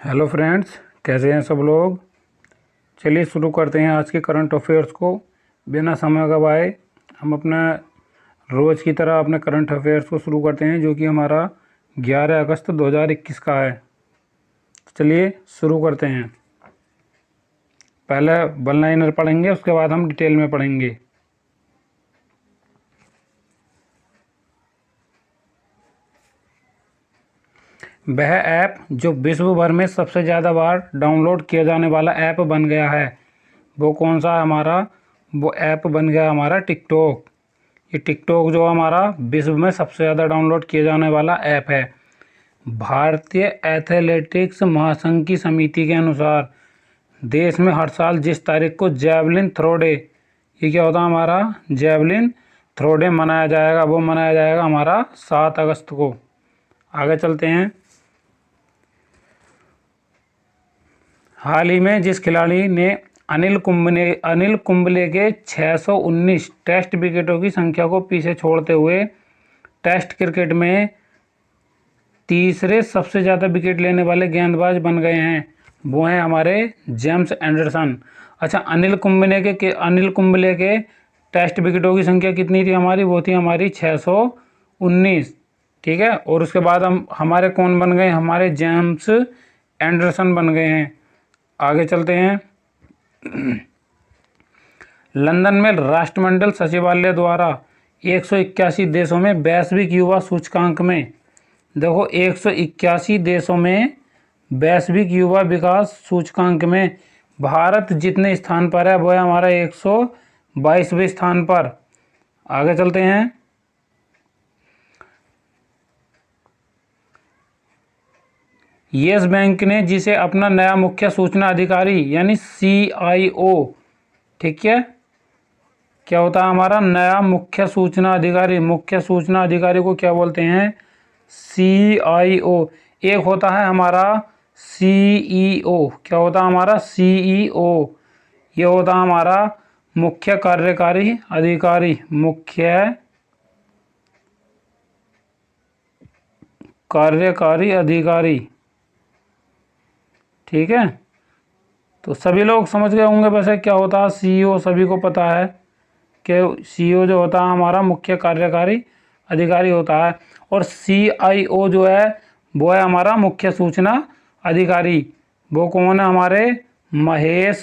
Hello friends, कैसे हैं सब लोग। चलिए शुरू करते हैं आज के करंट अफेयर्स को। बिना समय गवाए हम अपना रोज़ की तरह अपने करंट अफेयर्स को शुरू करते हैं, जो कि हमारा 11 अगस्त 2021 का है। चलिए शुरू करते हैं। पहले वन लाइनर पढ़ेंगे, उसके बाद हम डिटेल में पढ़ेंगे। वह ऐप जो विश्व भर में सबसे ज़्यादा बार डाउनलोड किया जाने वाला ऐप बन गया है, वो कौन सा है हमारा? वो ऐप बन गया हमारा टिकटॉक। ये टिकटॉक जो हमारा विश्व में सबसे ज़्यादा डाउनलोड किया जाने वाला ऐप है। भारतीय एथलेटिक्स महासंघ की समिति के अनुसार देश में हर साल जिस तारीख को जैवलिन थ्रो डे, ये क्या होता है हमारा? जैवलिन थ्रो डे मनाया जाएगा, वो मनाया जाएगा हमारा 7 अगस्त को। आगे चलते हैं। हाल ही में जिस खिलाड़ी ने अनिल कुंबले के 619 टेस्ट विकेटों की संख्या को पीछे छोड़ते हुए टेस्ट क्रिकेट में तीसरे सबसे ज़्यादा विकेट लेने वाले गेंदबाज बन गए हैं, वो हैं हमारे जेम्स एंडरसन। अच्छा, अनिल कुंबले के टेस्ट विकेटों की संख्या कितनी थी हमारी? वो थी हमारी 619। ठीक है, और उसके बाद हमारे कौन बन गए? हमारे जेम्स एंडरसन बन गए हैं। आगे चलते हैं। लंदन में राष्ट्रमंडल सचिवालय द्वारा 181 देशों में वैश्विक युवा सूचकांक में, देखो 181 देशों में वैश्विक युवा विकास सूचकांक में भारत जितने स्थान पर है वो है हमारा 122वें स्थान पर। आगे चलते हैं। येस बैंक ने जिसे अपना नया मुख्य सूचना अधिकारी यानी CIO, ठीक है, क्या होता है हमारा नया मुख्य सूचना अधिकारी? मुख्य सूचना अधिकारी को क्या बोलते हैं? CIO। एक होता है हमारा CEO, क्या होता है हमारा? CEO। ये होता है हमारा मुख्य कार्यकारी अधिकारी, मुख्य कार्यकारी अधिकारी। ठीक है, तो सभी लोग समझ गए होंगे वैसे क्या होता है CEO। सभी को पता है कि CEO जो होता है हमारा मुख्य कार्यकारी अधिकारी होता है, और CIO जो है वो है हमारा मुख्य सूचना अधिकारी। वो कौन है हमारे? महेश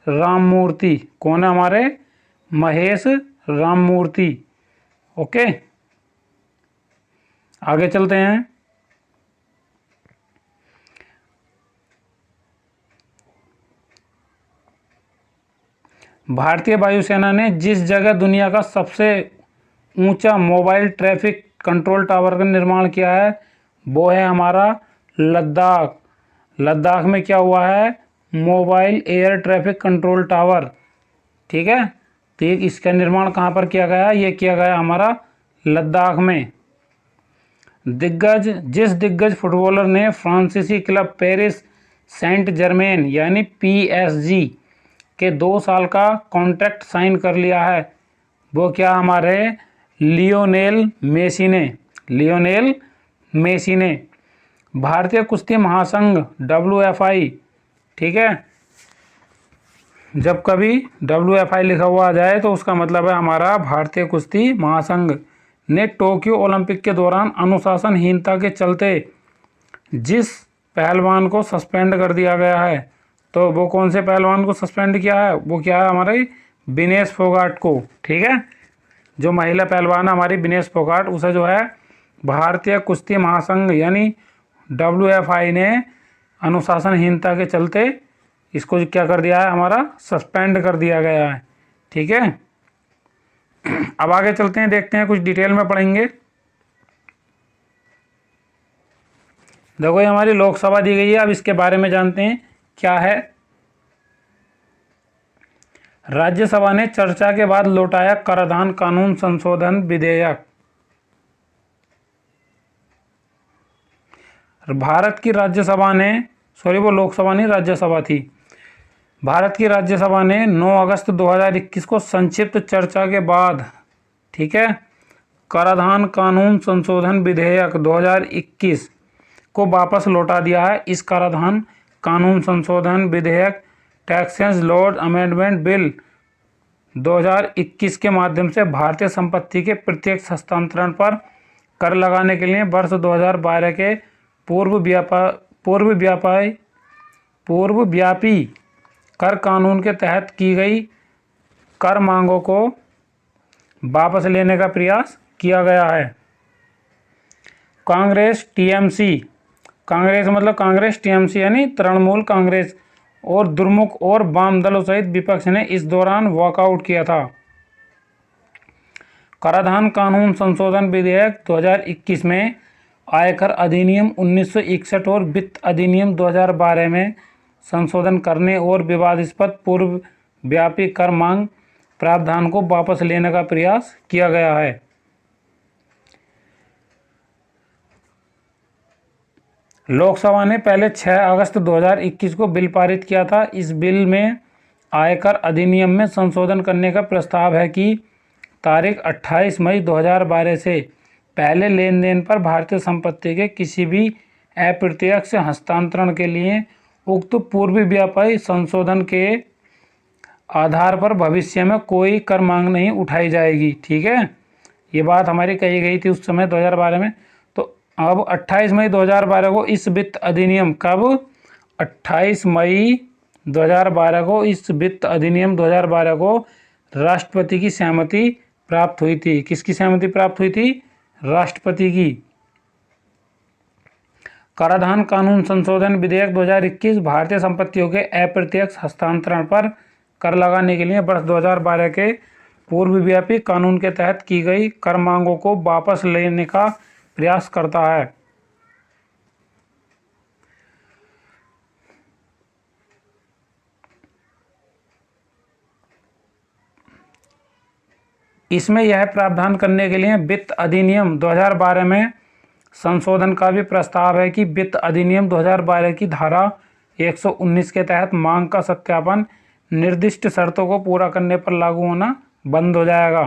राममूर्ति। कौन है हमारे? महेश राममूर्ति। ओके, आगे चलते हैं। भारतीय वायुसेना ने जिस जगह दुनिया का सबसे ऊंचा मोबाइल ट्रैफिक कंट्रोल टावर का निर्माण किया है वो है हमारा लद्दाख। लद्दाख में क्या हुआ है? Mobile air traffic control tower. ठीक है, तो इसका निर्माण कहाँ पर किया गया? ये किया गया हमारा लद्दाख में। जिस दिग्गज फुटबॉलर ने फ्रांसीसी क्लब पेरिस सेंट जर्मेन यानी PSG के 2 साल का कॉन्ट्रैक्ट साइन कर लिया है, वो क्या हमारे? लियोनेल मेसी ने। भारतीय कुश्ती महासंघ WFI, ठीक है, जब कभी WFI लिखा हुआ आ जाए तो उसका मतलब है हमारा भारतीय कुश्ती महासंघ ने टोक्यो ओलंपिक के दौरान अनुशासनहीनता के चलते जिस पहलवान को सस्पेंड कर दिया गया है, तो वो कौन से पहलवान को सस्पेंड किया है? वो क्या है हमारे? विनेश फोगाट को। ठीक है, जो महिला पहलवान है हमारी विनेश फोगाट, उसे जो है भारतीय कुश्ती महासंघ यानी WFI ने अनुशासनहीनता के चलते इसको क्या कर दिया है हमारा? सस्पेंड कर दिया गया है। ठीक है, अब आगे चलते हैं, देखते हैं, कुछ डिटेल में पढ़ेंगे। देखो ये हमारी लोकसभा दी गई है, अब इसके बारे में जानते हैं क्या है। राज्यसभा ने चर्चा के बाद लौटाया कराधान कानून संशोधन विधेयक। भारत की राज्यसभा ने, सॉरी वो लोकसभा नहीं राज्यसभा थी, भारत की राज्यसभा ने 9 अगस्त 2021 को संक्षिप्त चर्चा के बाद, ठीक है, कराधान कानून संशोधन विधेयक 2021 को वापस लौटा दिया है। इस कराधान कानून संशोधन विधेयक टैक्सेस लॉज अमेंडमेंट बिल 2021 के माध्यम से भारतीय संपत्ति के प्रत्यक्ष हस्तांतरण पर कर लगाने के लिए वर्ष 2012 के पूर्वव्यापी कर कानून के तहत की गई कर मांगों को वापस लेने का प्रयास किया गया है। कांग्रेस टीएमसी यानी तृणमूल कांग्रेस और दुर्मुख और वाम दलों सहित विपक्ष ने इस दौरान वॉकआउट किया था। कराधान कानून संशोधन विधेयक 2021 में आयकर अधिनियम 1961 और वित्त अधिनियम 2012 में संशोधन करने और विवादास्पद पूर्वव्यापी कर मांग प्रावधान को वापस लेने का प्रयास किया गया है। लोकसभा ने पहले 6 अगस्त 2021 को बिल पारित किया था। इस बिल में आयकर अधिनियम में संशोधन करने का प्रस्ताव है कि तारीख 28 मई 2012 से पहले लेन देन पर भारतीय संपत्ति के किसी भी अप्रत्यक्ष हस्तांतरण के लिए उक्त पूर्वव्यापी संशोधन के आधार पर भविष्य में कोई कर मांग नहीं उठाई जाएगी। ठीक है, ये बात हमारी कही गई थी उस समय 2012 में। तो अब 28 मई 2012 को इस वित्त अधिनियम 28 मई 2012 को इस वित्त अधिनियम 2012 को राष्ट्रपति की सहमति प्राप्त हुई थी। किसकी सहमति प्राप्त हुई थी? राष्ट्रपति की। कराधान कानून संशोधन विधेयक 2021 भारतीय संपत्तियों के अप्रत्यक्ष हस्तांतरण पर कर लगाने के लिए वर्ष 2012 के पूर्वव्यापी कानून के तहत की गई कर मांगों को वापस लेने का प्रयास करता है। इसमें यह प्रावधान करने के लिए वित्त अधिनियम 2012 में संशोधन का भी प्रस्ताव है कि वित्त अधिनियम 2012 की धारा 119 के तहत मांग का सत्यापन निर्दिष्ट शर्तों को पूरा करने पर लागू होना बंद हो जाएगा।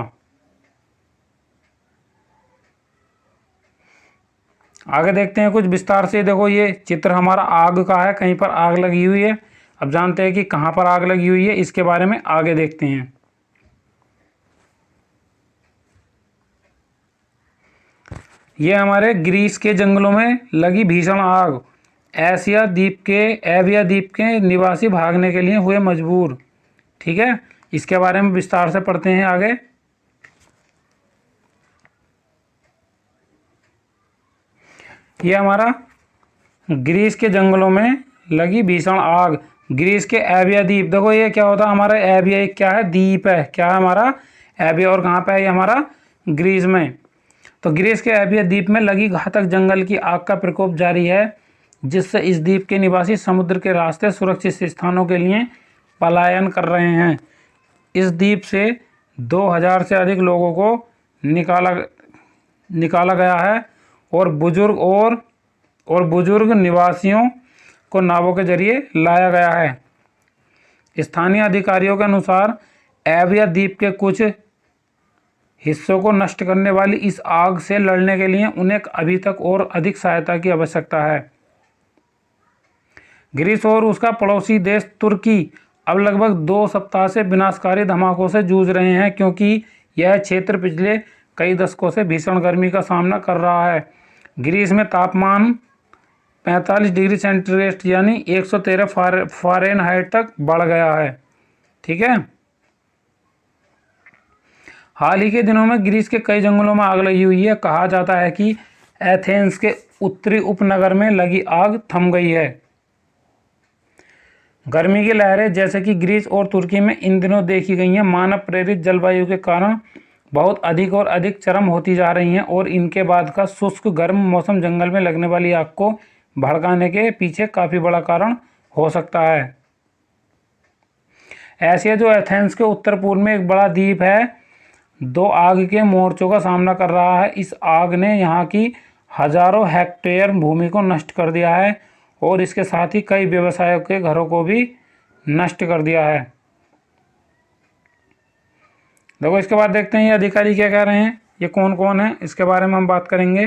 आगे देखते हैं कुछ विस्तार से। देखो, ये चित्र हमारा आग का है, कहीं पर आग लगी हुई है। अब जानते हैं कि कहाँ पर आग लगी हुई है, इसके बारे में आगे देखते हैं। ये हमारे ग्रीस के जंगलों में लगी भीषण आग। एविया द्वीप के निवासी भागने के लिए हुए मजबूर। ठीक है, इसके बारे में विस्तार से पढ़ते हैं आगे। ये हमारा ग्रीस के जंगलों में लगी भीषण आग। ग्रीस के एविया द्वीप, देखो ये क्या होता है हमारा एविया, एक क्या है? द्वीप है। क्या है हमारा? एविया। और कहाँ पे है ये हमारा? ग्रीस में। तो ग्रीस के एविया द्वीप में लगी घातक जंगल की आग का प्रकोप जारी है, जिससे इस द्वीप के निवासी समुद्र के रास्ते सुरक्षित स्थानों के लिए पलायन कर रहे हैं। इस द्वीप से 2000 से अधिक लोगों को निकाला गया है और बुजुर्ग निवासियों को नावों के जरिए लाया गया है। स्थानीय अधिकारियों के अनुसार एविया द्वीप के कुछ हिस्सों को नष्ट करने वाली इस आग से लड़ने के लिए उन्हें अभी तक और अधिक सहायता की आवश्यकता है। ग्रीस और उसका पड़ोसी देश तुर्की अब लगभग 2 सप्ताह से विनाशकारी धमाकों से जूझ रहे हैं, क्योंकि यह क्षेत्र पिछले कई दशकों से भीषण गर्मी का सामना कर रहा है। ग्रीस में तापमान 45 डिग्री सेंटीग्रेड यानी 113 फ़ारेनहाइट तक बढ़ गया है। ठीक है, हाल ही के दिनों में ग्रीस के कई जंगलों में आग लगी हुई है। कहा जाता है कि एथेंस के उत्तरी उपनगर में लगी आग थम गई है। गर्मी की लहरें जैसे कि ग्रीस और तुर्की में इन दिनों देखी गई हैं, मानव प्रेरित जलवायु के कारण बहुत अधिक और अधिक चरम होती जा रही हैं, और इनके बाद का शुष्क गर्म मौसम जंगल में लगने वाली आग को भड़काने के पीछे काफ़ी बड़ा कारण हो सकता है। एशिया जो एथेंस के उत्तर पूर्व में एक बड़ा द्वीप है, 2 आग के मोर्चों का सामना कर रहा है। इस आग ने यहाँ की हजारों हेक्टेयर भूमि को नष्ट कर दिया है और इसके साथ ही कई व्यवसायों के घरों को भी नष्ट कर दिया है। देखो, इसके बाद देखते हैं ये अधिकारी क्या कह रहे हैं, ये कौन कौन है, इसके बारे में हम बात करेंगे।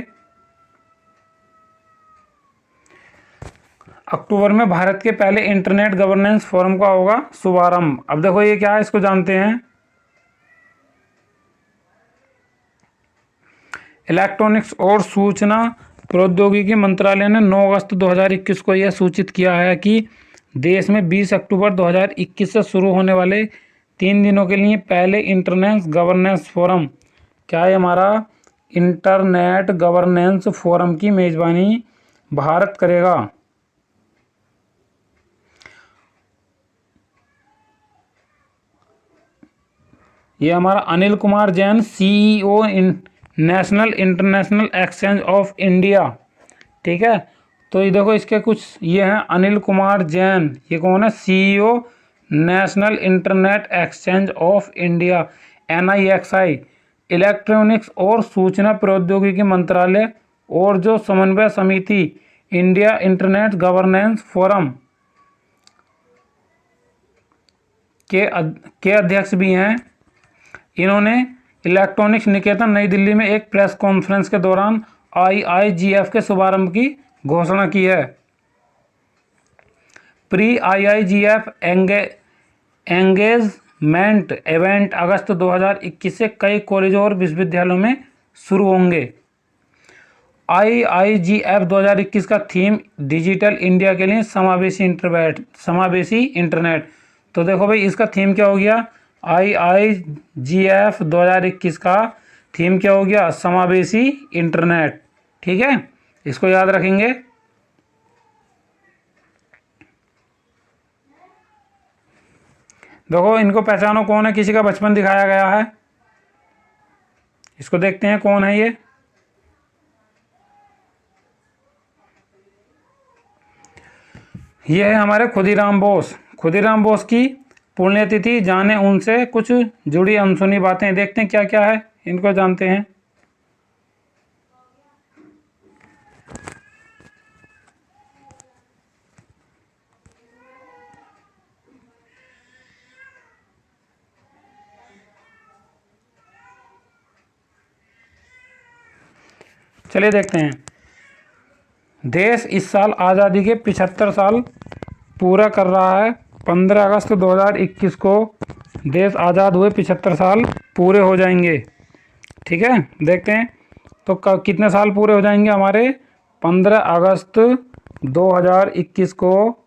अक्टूबर में भारत के पहले इंटरनेट गवर्नेंस फोरम का होगा शुभारंभ। अब देखो ये क्या है, इसको जानते हैं। इलेक्ट्रॉनिक्स और सूचना प्रौद्योगिकी मंत्रालय ने 9 अगस्त 2021 को यह सूचित किया है कि देश में 20 अक्टूबर 2021 से शुरू होने वाले 3 दिनों के लिए पहले इंटरनेट गवर्नेंस फोरम, क्या है हमारा इंटरनेट गवर्नेंस फोरम की मेजबानी भारत करेगा। ये हमारा Anil Kumar Jain, CEO national international exchange of India, ठीक है। तो ये देखो इसके कुछ ये हैं, अनिल कुमार जैन, ये कौन है, CEO national internet exchange of India NIXI, electronics और सूचना प्रौद्योगिकी मंत्रालय और जो समन्वय समिति इंडिया इंटरनेट गवर्नेंस फोरम के अध्यक्ष भी हैं। इन्होंने इलेक्ट्रॉनिक्स निकेतन नई दिल्ली में एक प्रेस कॉन्फ्रेंस के दौरान IIGF के शुभारंभ की घोषणा की है। प्री IIGF एंगेजमेंट इवेंट अगस्त 2021 से कई कॉलेजों और विश्वविद्यालयों में शुरू होंगे। IIGF 2021 का थीम डिजिटल इंडिया के लिए समावेशी इंटरनेट। तो देखो भाई इसका थीम क्या हो गया, IIGF 2021 का थीम क्या हो गया, समावेशी इंटरनेट, ठीक है, इसको याद रखेंगे। देखो इनको पहचानो कौन है, किसी का बचपन दिखाया गया है, इसको देखते हैं कौन है ये है हमारे खुदीराम बोस। खुदीराम बोस की पुण्यतिथि जाने, उनसे कुछ जुड़ी अनसुनी बातें, देखते हैं क्या क्या है, इनको जानते हैं। चलिए देखते हैं। देश इस साल आज़ादी के 75 साल पूरा कर रहा है। 15 अगस्त 2021 को देश आज़ाद हुए 75 साल पूरे हो जाएंगे, ठीक है। देखते हैं तो कितने साल पूरे हो जाएंगे हमारे, 15 अगस्त 2021 को,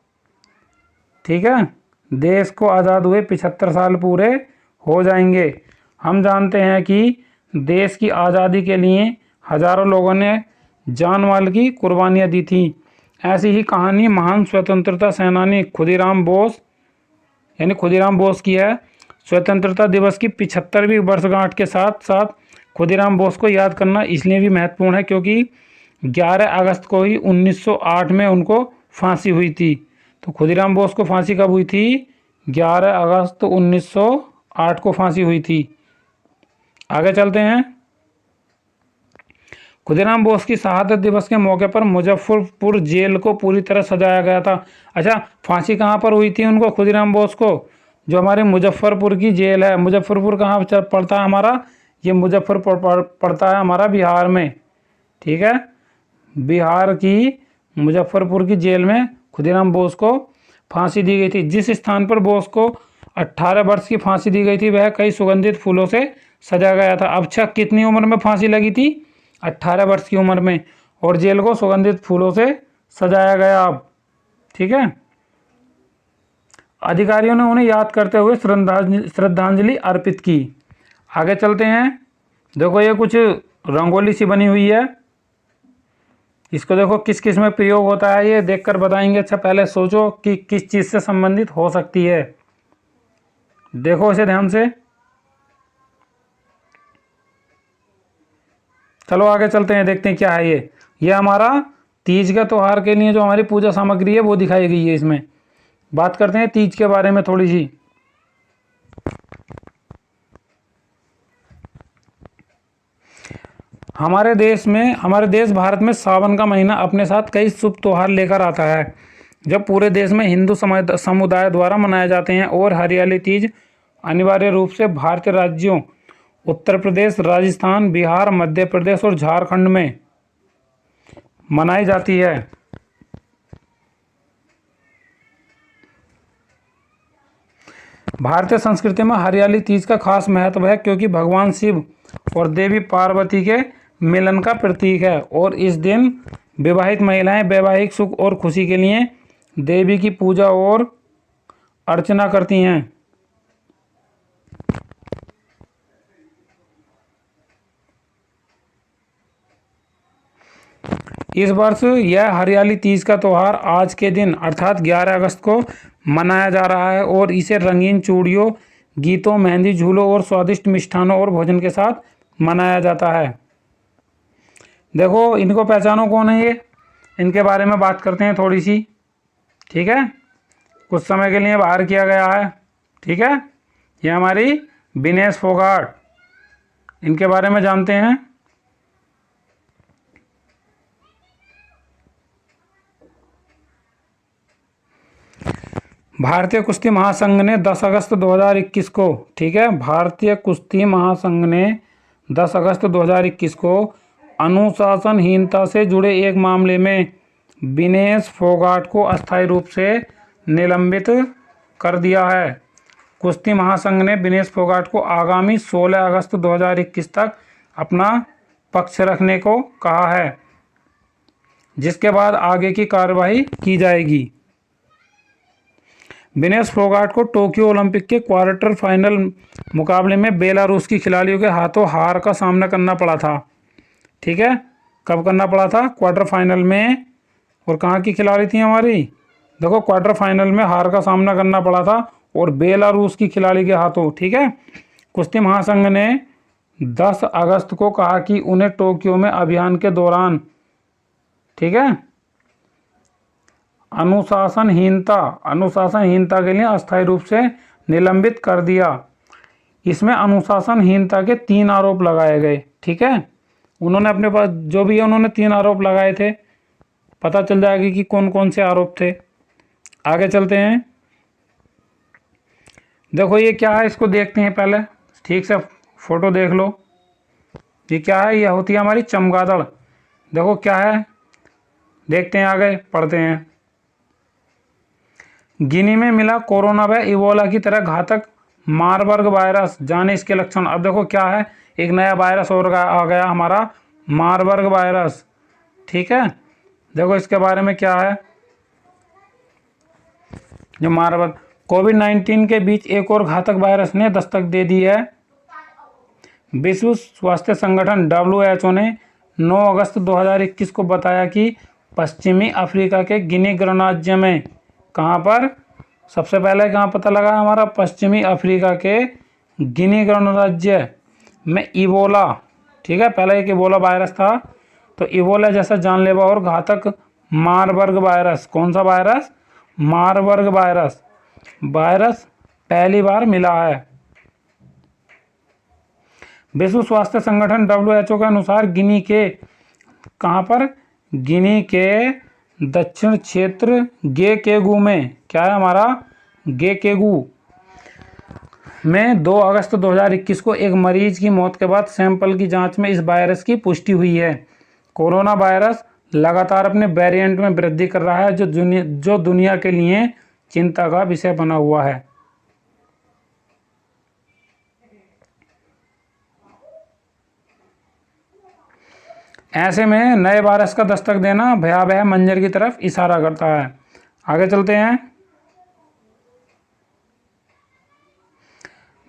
ठीक है, देश को आज़ाद हुए 75 साल पूरे हो जाएंगे। हम जानते हैं कि देश की आज़ादी के लिए हजारों लोगों ने जान माल की कुर्बानियाँ दी थी। ऐसी ही कहानी महान स्वतंत्रता सेनानी खुदीराम बोस यानी खुदीराम बोस की है। स्वतंत्रता दिवस की 75वीं वर्षगांठ के साथ साथ खुदीराम बोस को याद करना इसलिए भी महत्वपूर्ण है क्योंकि 11 अगस्त को ही 1908 में उनको फांसी हुई थी। तो खुदीराम बोस को फांसी कब हुई थी, 11 अगस्त 1908 को फांसी हुई थी। आगे चलते हैं। खुदीराम बोस की शहादत दिवस के मौके पर मुजफ्फरपुर जेल को पूरी तरह सजाया गया था। अच्छा, फांसी कहाँ पर हुई थी उनको, खुदीराम बोस को, जो हमारी मुजफ्फरपुर की जेल है। मुजफ्फरपुर कहाँ पड़ता है हमारा, ये मुजफ्फरपुर पड़ता है हमारा बिहार में, ठीक है। बिहार की मुजफ्फरपुर की जेल में खुदीराम बोस को फांसी दी गई थी। जिस स्थान पर बोस को 18 वर्ष की फांसी दी गई थी वह कई सुगंधित फूलों से सजा गया था। अब अच्छा, कितनी उम्र में फांसी लगी थी, 18 वर्ष की उम्र में, और जेल को सुगंधित फूलों से सजाया गया अब, ठीक है। अधिकारियों ने उन्हें याद करते हुए श्रद्धांजलि अर्पित की। आगे चलते हैं। देखो ये कुछ रंगोली सी बनी हुई है, इसको देखो किस किस में प्रयोग होता है, ये देखकर बताएंगे। अच्छा, पहले सोचो कि किस चीज़ से संबंधित हो सकती है, देखो इसे ध्यान से। चलो आगे चलते हैं, देखते हैं क्या है ये हमारा तीज का त्यौहार के लिए जो हमारी पूजा सामग्री है वो दिखाई गई है। इसमें बात करते हैं तीज के बारे में थोड़ी सी। हमारे देश भारत में सावन का महीना अपने साथ कई शुभ त्यौहार लेकर आता है, जब पूरे देश में हिंदू समुदाय द्वारा मनाए जाते हैं। और हरियाली तीज अनिवार्य रूप से भारतीय राज्यों उत्तर प्रदेश, राजस्थान, बिहार, मध्य प्रदेश और झारखंड में मनाई जाती है। भारतीय संस्कृति में हरियाली तीज का खास महत्व है क्योंकि भगवान शिव और देवी पार्वती के मिलन का प्रतीक है और इस दिन विवाहित महिलाएं वैवाहिक सुख और खुशी के लिए देवी की पूजा और अर्चना करती हैं। इस वर्ष यह हरियाली तीज का त्यौहार आज के दिन अर्थात 11 अगस्त को मनाया जा रहा है और इसे रंगीन चूड़ियों, गीतों, मेहंदी झूलों और स्वादिष्ट मिष्ठानों और भोजन के साथ मनाया जाता है। देखो इनको पहचानो कौन है ये, इनके बारे में बात करते हैं थोड़ी सी। ठीक है, कुछ समय के लिए बाहर किया गया है। ठीक है, ये हमारी विनेश फोगाट, इनके बारे में जानते हैं। भारतीय कुश्ती महासंघ ने 10 अगस्त 2021 को, ठीक है, भारतीय कुश्ती महासंघ ने 10 अगस्त 2021 को अनुशासनहीनता से जुड़े एक मामले में विनेश फोगाट को अस्थायी रूप से निलंबित कर दिया है। कुश्ती महासंघ ने विनेश फोगाट को आगामी 16 अगस्त 2021 तक अपना पक्ष रखने को कहा है, जिसके बाद आगे की कार्रवाई की जाएगी। विनेश फोगाट को टोक्यो ओलंपिक के क्वार्टर फाइनल मुकाबले में बेलारूस की खिलाड़ियों के हाथों हार का सामना करना पड़ा था। ठीक है, कब करना पड़ा था? क्वार्टर फाइनल में। और कहाँ की खिलाड़ी थी हमारी? देखो क्वार्टर फाइनल में हार का सामना करना पड़ा था और बेलारूस की खिलाड़ी के हाथों। ठीक है, कुश्ती महासंघ ने 10 अगस्त को कहा कि उन्हें टोक्यो में अभियान के दौरान, ठीक है, अनुशासनहीनता के लिए अस्थायी रूप से निलंबित कर दिया। इसमें अनुशासनहीनता के 3 आरोप लगाए गए। ठीक है, उन्होंने अपने पास जो भी है उन्होंने 3 आरोप लगाए थे। पता चल जाएगी कि कौन कौन से आरोप थे। आगे चलते हैं। देखो ये क्या है, इसको देखते हैं पहले, ठीक से फोटो देख लो। ये क्या है? ये होती है हमारी चमगादड़। देखो क्या है, देखते हैं, आगे पढ़ते हैं। गिनी में मिला कोरोना व इबोला की तरह घातक मारबर्ग वायरस, जाने इसके लक्षण। अब देखो क्या है, एक नया वायरस और आ गया हमारा, मारबर्ग वायरस। ठीक है, देखो इसके बारे में क्या है। जो मारबर्ग कोविड-19 के बीच एक और घातक वायरस ने दस्तक दे दी है। विश्व स्वास्थ्य संगठन WHO ने 9 अगस्त 2021 को बताया कि पश्चिमी अफ्रीका के गिनी गणराज्य में, कहाँ पर? सबसे पहले कहाँ पता लगा हमारा? पश्चिमी अफ्रीका के गिनी गणराज्य में इबोला, ठीक है, पहले एक इबोला वायरस था, तो इबोला जैसा जानलेवा और घातक मारबर्ग वायरस, कौन सा वायरस? मारबर्ग वायरस पहली बार मिला है। विश्व स्वास्थ्य संगठन WHO के अनुसार गिनी के, कहाँ पर? गिनी के दक्षिण क्षेत्र गेकेगू में, क्या है हमारा? गेकेगू में 2 अगस्त 2021 को एक मरीज की मौत के बाद सैंपल की जांच में इस वायरस की पुष्टि हुई है। कोरोना वायरस लगातार अपने वेरिएंट में वृद्धि कर रहा है, जो दुनिया के लिए चिंता का विषय बना हुआ है। ऐसे में नए वायरस का दस्तक देना भयावह मंजर की तरफ इशारा करता है। आगे चलते हैं।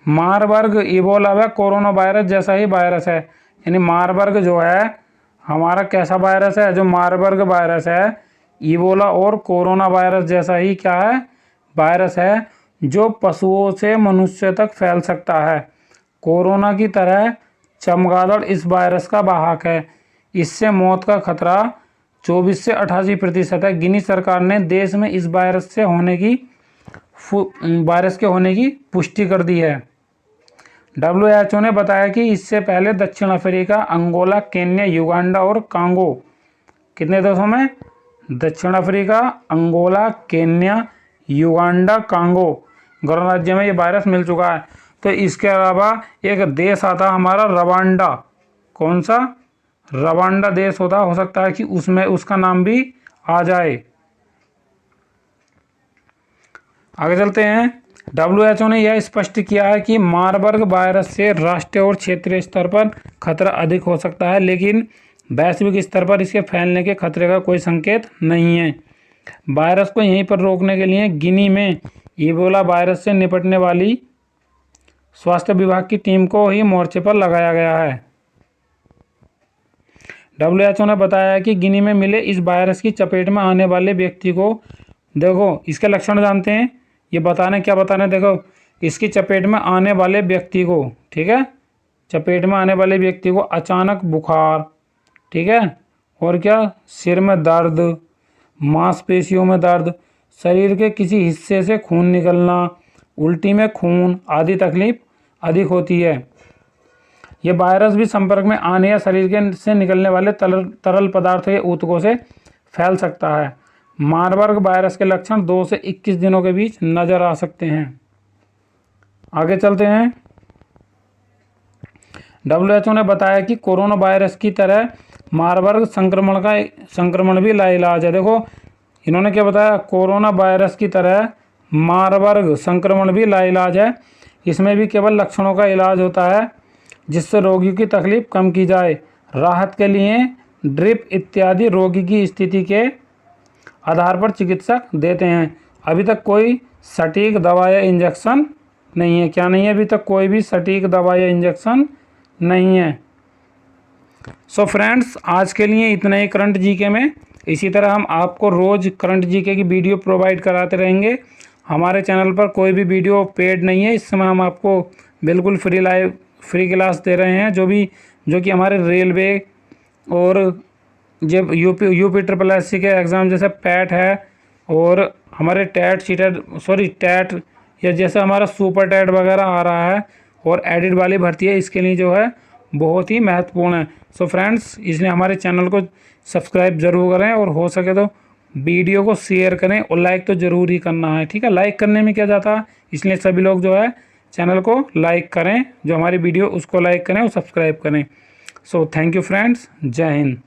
मारबर्ग इबोला व कोरोना वायरस जैसा ही वायरस है, यानी मारबर्ग जो है हमारा कैसा वायरस है? जो मारबर्ग वायरस है, इबोला और कोरोना वायरस जैसा ही क्या है? वायरस है, जो पशुओं से मनुष्य तक फैल सकता है। कोरोना की तरह चमगादड़ इस वायरस का वाहक है। इससे मौत का खतरा 24 से 88% है। गिनी सरकार ने देश में इस वायरस के होने की पुष्टि कर दी है। WHO ने बताया कि इससे पहले दक्षिण अफ्रीका, अंगोला, केन्या, युगांडा और कांगो, कितने देशों में? दक्षिण Africa, Angola, Kenya, Uganda, Congo गणराज्य में ये वायरस मिल चुका है। तो इसके अलावा एक देश आता हमारा रवांडा, कौन सा? रवांडा देश होता, हो सकता है कि उसमें उसका नाम भी आ जाए। आगे चलते हैं। WHO ने यह स्पष्ट किया है कि मारबर्ग वायरस से राष्ट्रीय और क्षेत्रीय स्तर पर खतरा अधिक हो सकता है, लेकिन वैश्विक स्तर पर इसके फैलने के खतरे का कोई संकेत नहीं है। वायरस को यहीं पर रोकने के लिए गिनी में इबोला वायरस से निपटने वाली स्वास्थ्य विभाग की टीम को ही मोर्चे पर लगाया गया है। WHO ने बताया कि गिनी में मिले इस वायरस की चपेट में आने वाले व्यक्ति को, देखो इसके लक्षण जानते हैं, ये क्या बताने, देखो इसकी चपेट में आने वाले व्यक्ति को, ठीक है, चपेट में आने वाले व्यक्ति को अचानक बुखार, ठीक है, और क्या, सिर में दर्द, मांसपेशियों में दर्द, शरीर के किसी हिस्से से खून निकलना, उल्टी में खून आदि तकलीफ अधिक होती है। ये वायरस भी संपर्क में आने या शरीर के से निकलने वाले तरल पदार्थों या ऊतकों से फैल सकता है। मारबर्ग वायरस के लक्षण 2 से 21 दिनों के बीच नजर आ सकते हैं। आगे चलते हैं। WHO ने बताया कि कोरोना वायरस की तरह मारबर्ग संक्रमण भी लाइलाज है। देखो इन्होंने क्या बताया, कोरोना वायरस की तरह मारबर्ग संक्रमण भी लाइलाज है। इसमें भी केवल लक्षणों का इलाज होता है जिससे रोगी की तकलीफ कम की जाए। राहत के लिए ड्रिप इत्यादि रोगी की स्थिति के आधार पर चिकित्सक देते हैं। अभी तक कोई सटीक दवा या इंजेक्शन नहीं है। क्या नहीं है? अभी तक कोई भी सटीक दवा या इंजेक्शन नहीं है। सो फ्रेंड्स, आज के लिए इतना ही करंट जीके में। इसी तरह हम आपको रोज़ करंट जीके की वीडियो प्रोवाइड कराते रहेंगे। हमारे चैनल पर कोई भी वीडियो पेड नहीं है। इस समय हम आपको बिल्कुल फ्री क्लास दे रहे हैं, जो कि हमारे रेलवे और जब यूपी के एग्ज़ाम जैसे पैट है, और हमारे टैट या जैसे हमारा सुपर टैट वगैरह आ रहा है, और एडिट वाली भर्ती है, इसके लिए जो है बहुत ही महत्वपूर्ण है। सो फ्रेंड्स, इसलिए हमारे चैनल को सब्सक्राइब ज़रूर करें, और हो सके तो वीडियो को शेयर करें, और लाइक तो ज़रूर ही करना है, ठीक है। लाइक करने में क्या जाता है, इसलिए सभी लोग जो है चैनल को लाइक करें, जो हमारी वीडियो उसको लाइक करें और सब्सक्राइब करें। सो थैंक यू फ्रेंड्स, जय हिंद।